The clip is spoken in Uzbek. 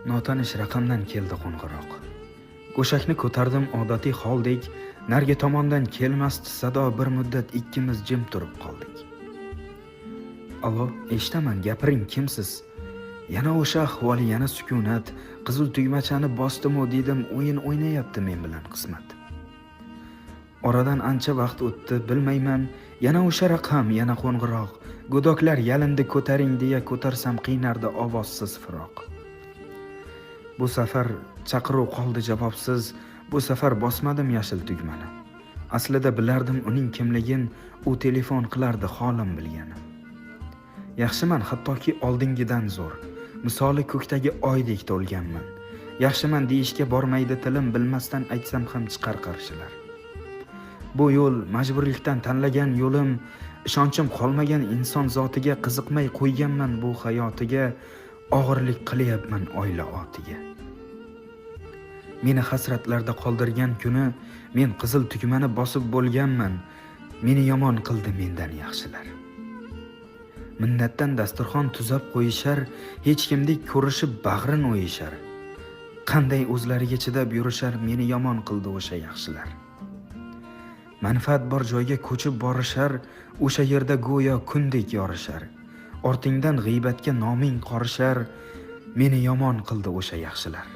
Notanish raqamdan keldi qo'ng'iroq. Go'shakni ko'tardim odatiy holdek, narigi tomondan kelmasdi sado, bir muddat ikkimiz jim turib qoldik. Allo, eshitaman, gapiring, kimsiz? Yana o'sha ahvol, yana sukunat. Qizil tugmachani bosdim-u dedim, o'yin o'ynayapti men bilan qismat. Oradan ancha vaqt o'tdi, bilmayman, yana o'sha raqam, yana qo'ng'iroq. Go'doklar yalindi, ko'taring deya ko'tarsam qiynardi ovozsiz firoq. Bu safar chaqiruv qoldi javobsiz, bu safar bosmadim yashil tugmani. Aslida bilardim uning kimligin, u telefon qilardi holim bilgani. Yaxshiman, hattoki oldingidan zo'r. Misoli ko'kdagi oydek to'lganman. Yaxshiman deyishga bormaydi tilim, bilmasdan aytsam ham chiqar qarshilar. Bu yo'l majburlikdan tanlagan yo'lim, ishonchim qolmagan inson zotiga, qiziqmay qo'yganman bu hayotiga, og'irlik qilyapman oila otiga. Meni hasratlarda qoldirgan kuni men qizil tugmani bosib bo'lganman. Meni yomon qildi mendan yaxshilar. Minnatdan dasturxon tuzab qo'yishar, hech kimdek ko'rishib bag'rin o'yishar. Qanday o'zlariga chidab yurishar, meni yomon qildi o'sha yaxshilar. Manfaat bor joyga ko'chib borishar, o'sha yerda go'yo kundek yorishar. Ortingdan g'iybatga noming qorishar, meni yomon qildi o'sha yaxshilar.